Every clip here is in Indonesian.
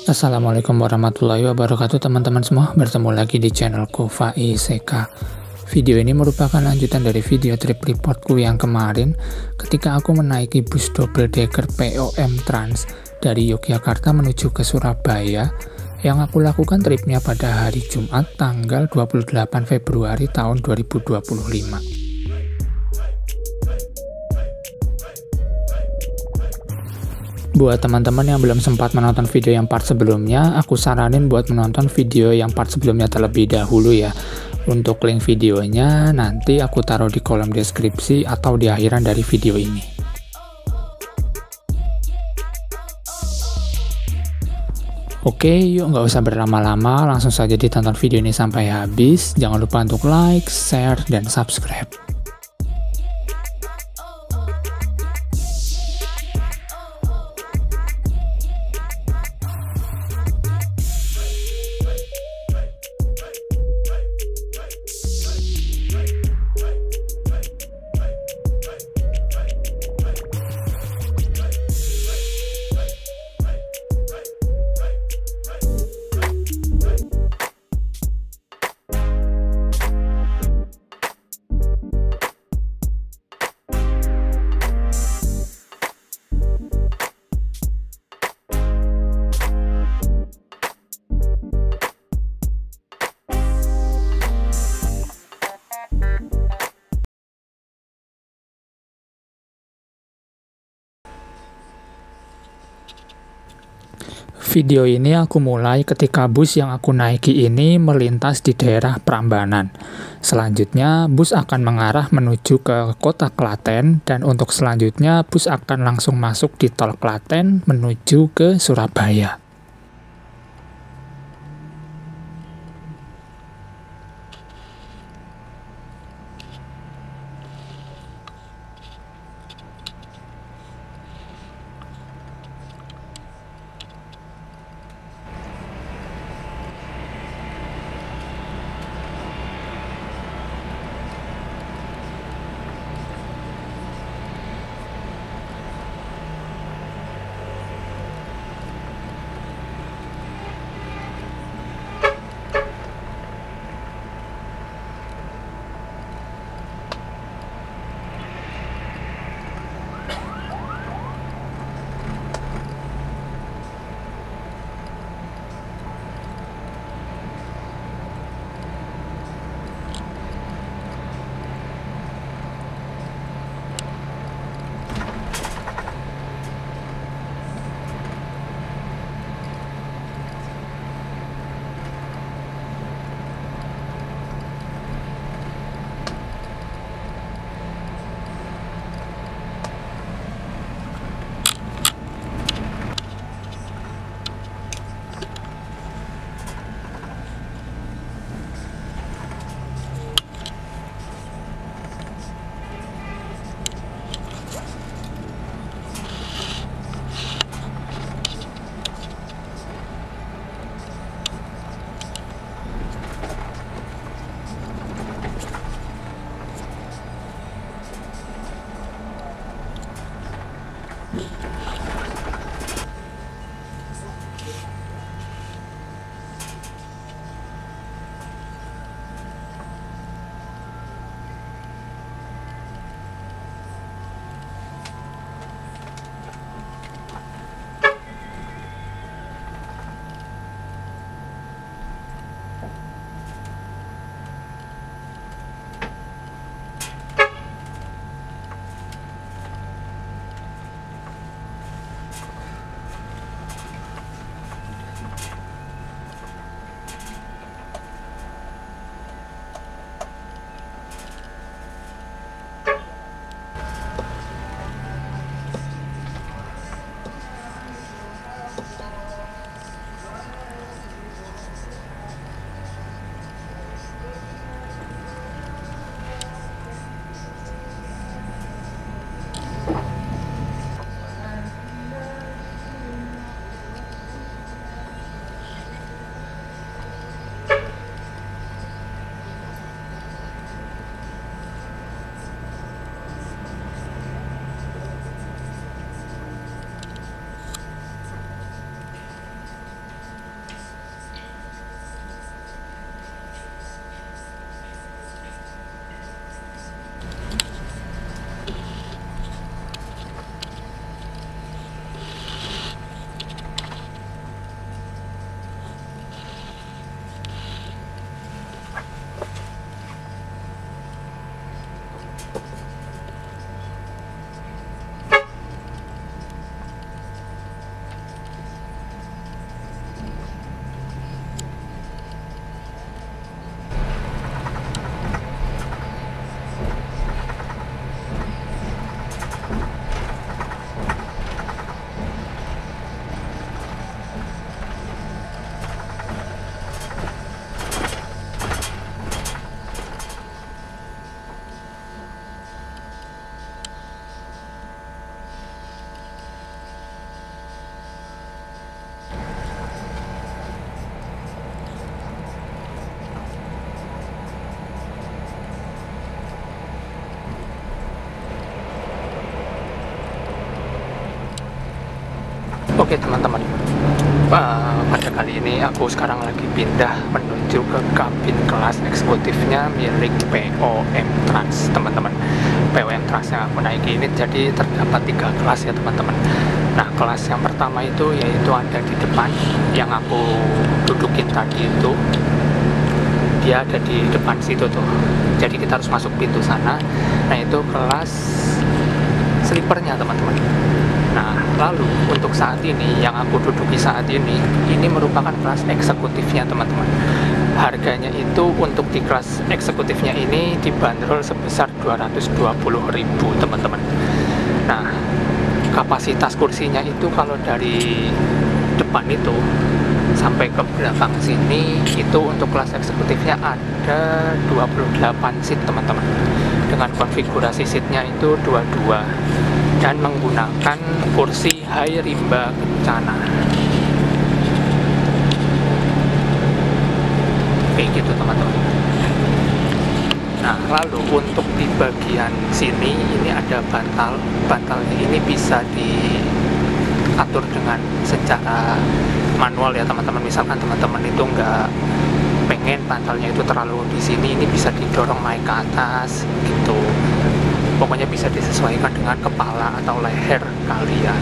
Assalamualaikum warahmatullahi wabarakatuh teman-teman semua. Bertemu lagi di channelku FaiZK. Video ini merupakan lanjutan dari video trip reportku yang kemarin ketika aku menaiki bus double decker POM Trans dari Yogyakarta menuju ke Surabaya, yang aku lakukan tripnya pada hari Jumat tanggal 28 Februari tahun 2025. Buat teman-teman yang belum sempat menonton video yang part sebelumnya, aku saranin buat menonton video yang part sebelumnya terlebih dahulu ya. Untuk link videonya nanti aku taruh di kolom deskripsi atau di akhiran dari video ini. Oke, yuk nggak usah berlama-lama, langsung saja ditonton video ini sampai habis. Jangan lupa untuk like, share, dan subscribe. Video ini aku mulai ketika bus yang aku naiki ini melintas di daerah Prambanan. Selanjutnya bus akan mengarah menuju ke kota Klaten, dan untuk selanjutnya bus akan langsung masuk di tol Klaten menuju ke Surabaya. Oke teman-teman, pada kali ini aku sekarang lagi pindah menuju ke kabin kelas eksekutifnya milik POM Trans teman-teman. POM Trans yang aku naiki ini jadi terdapat 3 kelas ya teman-teman. Nah, kelas yang pertama itu yaitu ada di depan yang aku dudukin tadi itu, dia ada di depan situ tuh, jadi kita harus masuk pintu sana. Nah, itu kelas sleepernya teman-teman. Nah, lalu untuk saat ini yang aku duduki saat ini merupakan kelas eksekutifnya teman-teman. Harganya itu untuk di kelas eksekutifnya ini dibanderol sebesar 220.000 teman-teman. Nah, kapasitas kursinya itu kalau dari depan itu sampai ke belakang sini itu untuk kelas eksekutifnya ada 28 seat teman-teman, dengan konfigurasi seatnya itu 22 dan menggunakan kursi high rimba kencana kayak gitu teman-teman. Nah, lalu untuk di bagian sini ini ada bantalnya ini bisa diatur dengan secara manual ya teman-teman. Misalkan teman-teman itu nggak pengen bantalnya itu terlalu di sini, ini bisa didorong naik ke atas gitu. Pokoknya bisa disesuaikan dengan kepala atau leher kalian.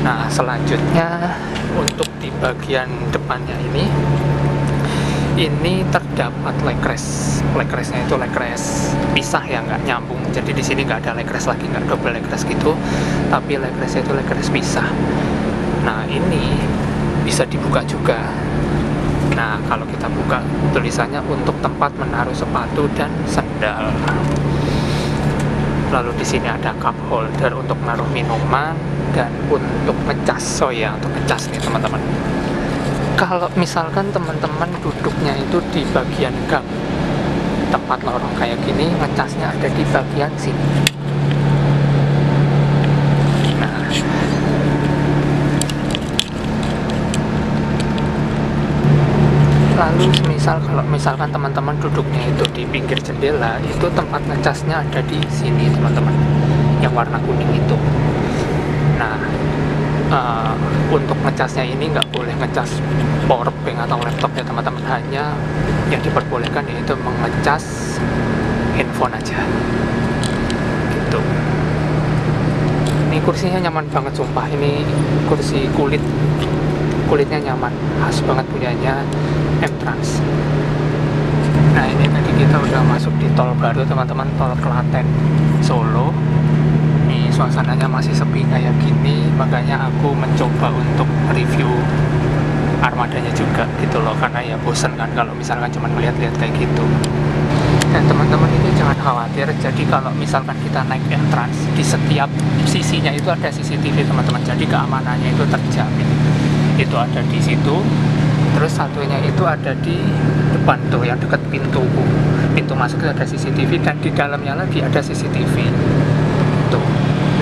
Nah, selanjutnya untuk di bagian depannya ini terdapat leg rest. Leg restnya itu leg rest pisah ya, nggak nyambung. Jadi di sini nggak ada leg rest lagi, nggak double leg rest gitu, tapi leg restnya itu leg rest pisah. Nah, ini bisa dibuka juga. Nah, kalau kita buka tulisannya untuk tempat menaruh sepatu dan sandal. Lalu di sini ada cup holder untuk naruh minuman dan untuk ngecas. Oh ya, untuk ngecas nih teman-teman. Kalau misalkan teman-teman duduknya itu di bagian gang, tempat lorong kayak gini, ngecasnya ada di bagian sini. Nah, lalu kalau misalkan teman-teman duduknya itu di pinggir jendela, itu tempat ngecasnya ada di sini teman-teman, yang warna kuning itu. Nah, untuk ngecasnya ini nggak boleh ngecas powerbank atau laptop ya teman-teman, hanya yang diperbolehkan yaitu mengecas handphone aja gitu. Ini kursinya nyaman banget sumpah, ini kursi kulitnya nyaman, khas banget punyanya M-Trans. Nah, ini tadi kita udah masuk di tol baru teman-teman, tol Klaten Solo. Nih suasananya masih sepi kayak gini, makanya aku mencoba untuk review armadanya juga gitu loh, karena ya bosen kan kalau misalkan cuma melihat-lihat kayak gitu. Dan teman-teman ini jangan khawatir, jadi kalau misalkan kita naik M-Trans, di setiap sisinya itu ada CCTV teman-teman, jadi keamanannya itu terjamin. Itu ada di situ, terus satunya itu ada di depan tuh yang dekat pintu masuk itu ada CCTV, dan di dalamnya lagi ada CCTV tuh.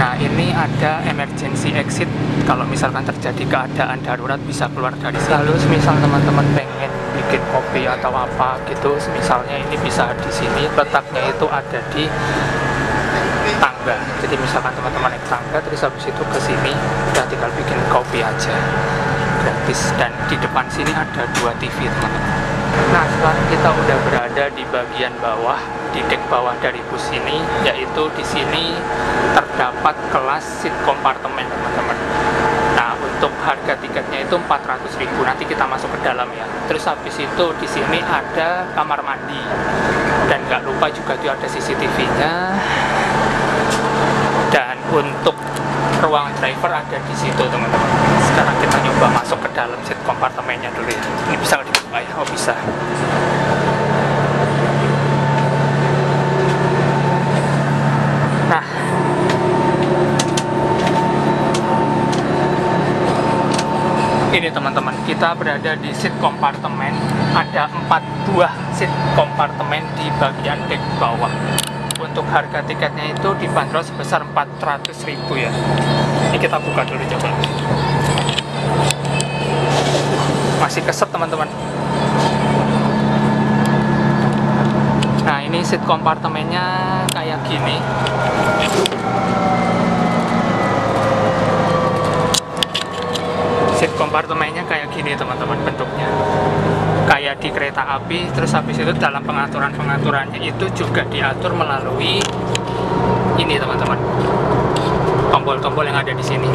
Nah, ini ada emergency exit, kalau misalkan terjadi keadaan darurat bisa keluar dari sini. Lalu misal teman-teman pengen bikin kopi atau apa gitu, misalnya ini bisa di sini, letaknya itu ada di tangga. Jadi misalkan teman-teman naik tangga terus habis itu ke sini, udah tinggal bikin kopi aja, gratis. Dan di depan sini ada 2 TV teman-teman. Nah, sekarang kita udah berada di bagian bawah, di dek bawah dari bus ini, yaitu di sini terdapat kelas seat kompartemen teman-teman. Nah, untuk harga tiketnya itu 400.000, nanti kita masuk ke dalam ya. Terus habis itu di sini ada kamar mandi, dan Dan nggak lupa juga itu ada CCTV-nya. Dan untuk ruang driver ada di situ, teman-teman. Sekarang kita nyoba masuk ke dalam seat kompartemennya dulu ya. Ini bisa nggak dibuka ya? Oh, bisa. Nah, ini teman-teman, kita berada di seat kompartemen. Ada 4 buah seat kompartemen di bagian dek bawah. Untuk harga tiketnya itu dibanderol sebesar 400.000 ya. Ini kita buka dulu coba. Masih keset, teman-teman. Nah, ini seat kompartemennya kayak gini. Seat kompartemennya kayak gini, teman-teman, bentuknya kayak di kereta api. Terus habis itu dalam pengaturannya itu juga diatur melalui ini, teman-teman, tombol-tombol yang ada di sini.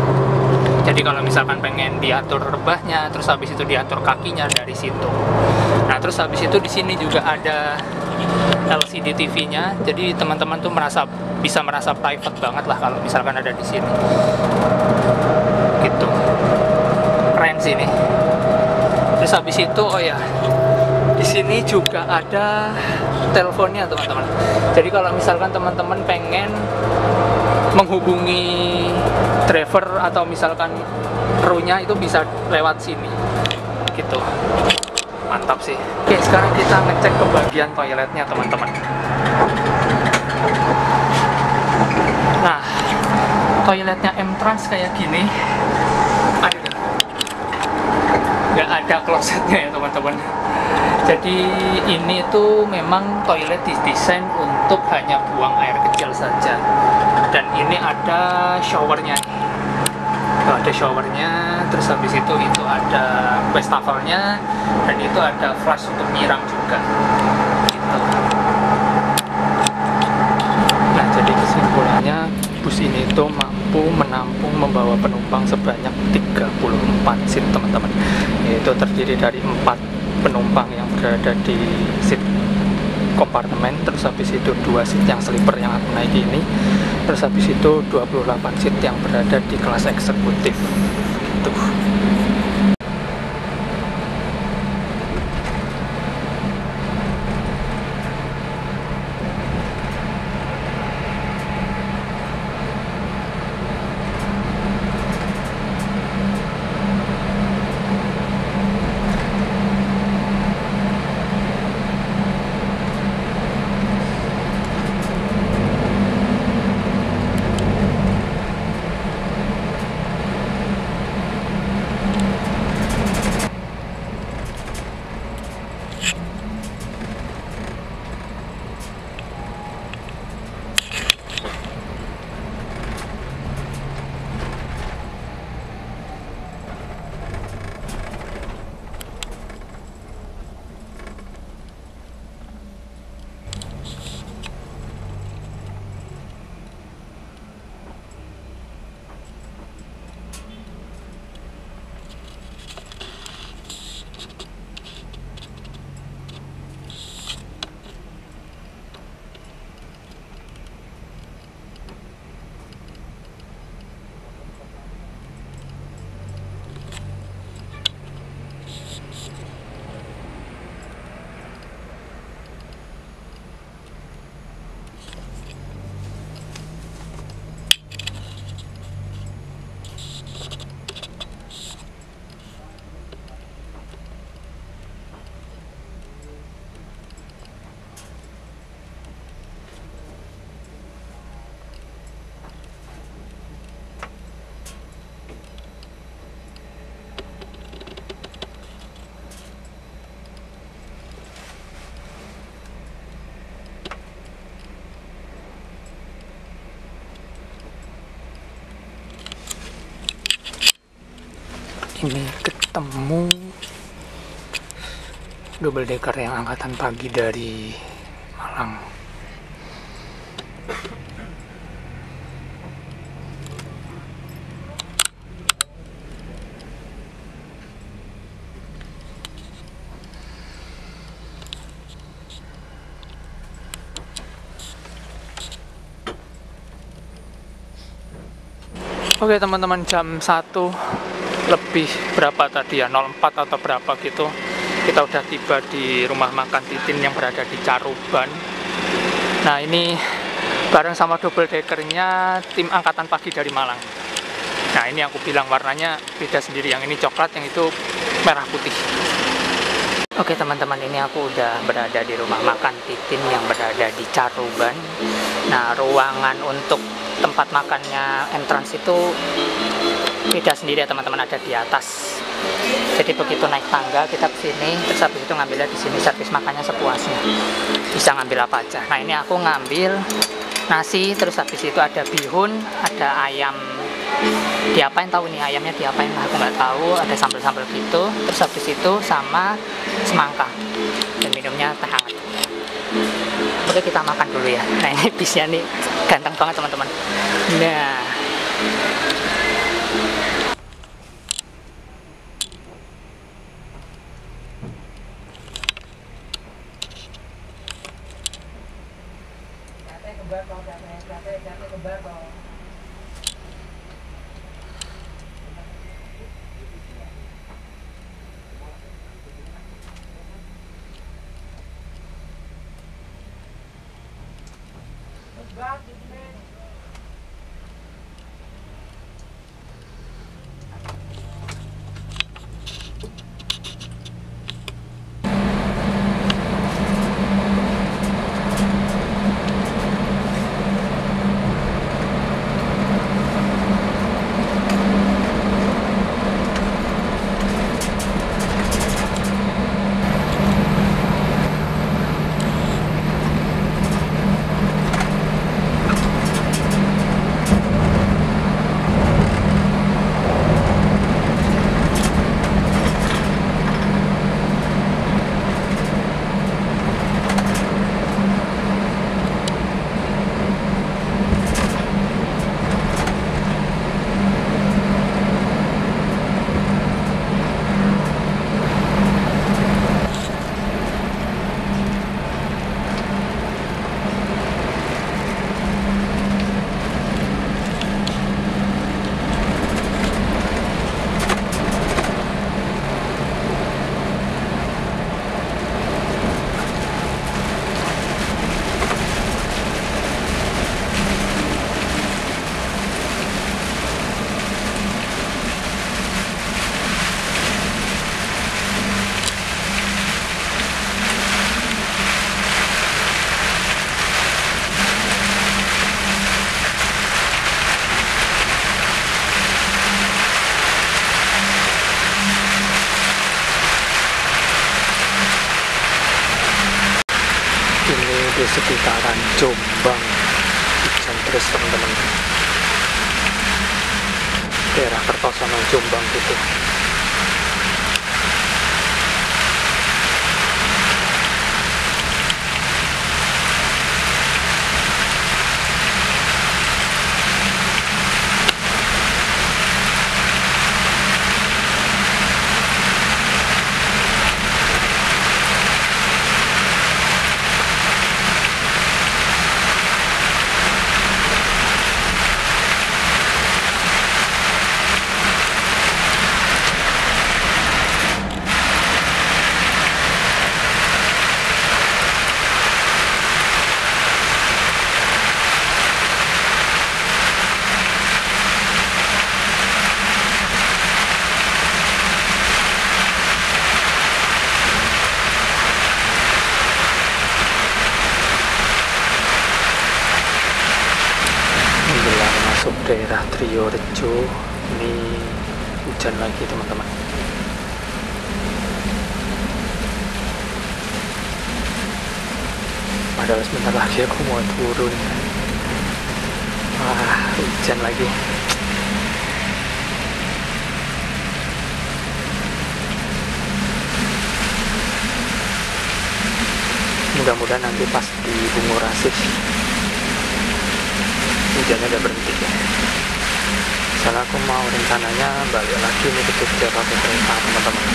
Jadi kalau misalkan pengen diatur rebahnya, terus habis itu diatur kakinya dari situ. Nah, terus habis itu di sini juga ada LCD TV-nya. Jadi teman-teman tuh bisa merasa private banget lah kalau misalkan ada di sini. Gitu. Keren sih ini. Terus habis itu, oh ya, di sini juga ada teleponnya, teman-teman. Jadi kalau misalkan teman-teman pengen menghubungi driver atau misalkan krunya, itu bisa lewat sini. Gitu. Mantap sih. Oke, sekarang kita ngecek ke bagian toiletnya, teman-teman. Nah, toiletnya M-Trans kayak gini. Nggak ada klosetnya ya, teman-teman. Jadi ini tuh memang toilet didesain untuk hanya buang air kecil saja. Dan ini ada showernya. Tuh, ada showernya. Terus habis itu ada wastafelnya, dan itu ada flush untuk nyiram juga. Gitu. Nah, jadi kesimpulannya, bus ini tuh mampu menampung membawa penumpang sebanyak 34 seat, teman-teman. Yaitu terdiri dari 4 penumpang yang berada di seat kompartemen, terus habis itu 2 seat yang sleeper yang aku naik ini, terus habis itu 28 seat yang berada di kelas eksekutif. Gitu. Ini ketemu double decker yang angkatan pagi dari Malang. Oke teman-teman, jam 1 lebih berapa tadi ya, 04 atau berapa gitu, kita udah tiba di rumah makan Titin yang berada di Caruban. Nah ini bareng sama double deckernya tim angkatan pagi dari Malang. Nah ini aku bilang warnanya beda sendiri, yang ini coklat, yang itu merah putih. Oke teman-teman, ini aku udah berada di rumah makan Titin yang berada di Caruban. Nah ruangan untuk tempat makannya entrance itu beda sendiri ya teman-teman, ada di atas. Jadi begitu naik tangga kita ke sini, terus habis itu ngambilnya di sini, servis makannya sepuasnya. Bisa ngambil apa aja. Nah ini aku ngambil nasi, terus habis itu ada bihun, ada ayam. Diapain tahu nih ayamnya, diapain aku nggak tahu, ada sambal-sambal gitu, terus habis itu sama semangka dan minumnya teh hangat. Oke kita makan dulu ya. Nah ini bisnya nih ganteng banget teman-teman. Nah di sekitaran Jombang, sentris teman-teman, daerah Kertosono Jombang gitu. Masuk daerah Triorejo, ini hujan lagi teman-teman. Padahal sebentar lagi aku mau turun. Wah, hujan lagi. Mudah-mudahan nanti pas di Bungurasi hujannya udah berhenti ya. Soalnya aku mau rencananya balik lagi nih ke Jogja pakai kereta teman-teman.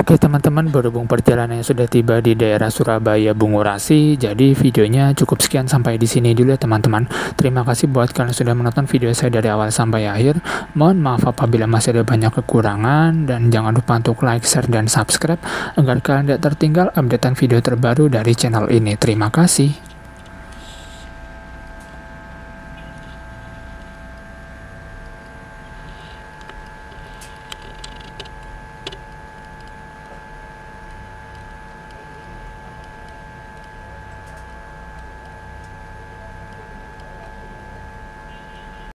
Oke teman-teman, berhubung perjalanannya sudah tiba di daerah Surabaya Bungurasi, jadi videonya cukup sekian sampai di sini dulu ya teman-teman. Terima kasih buat kalian sudah menonton video saya dari awal sampai akhir. Mohon maaf apabila masih ada banyak kekurangan, dan jangan lupa untuk like, share, dan subscribe agar kalian tidak tertinggal updatean video terbaru dari channel ini. Terima kasih.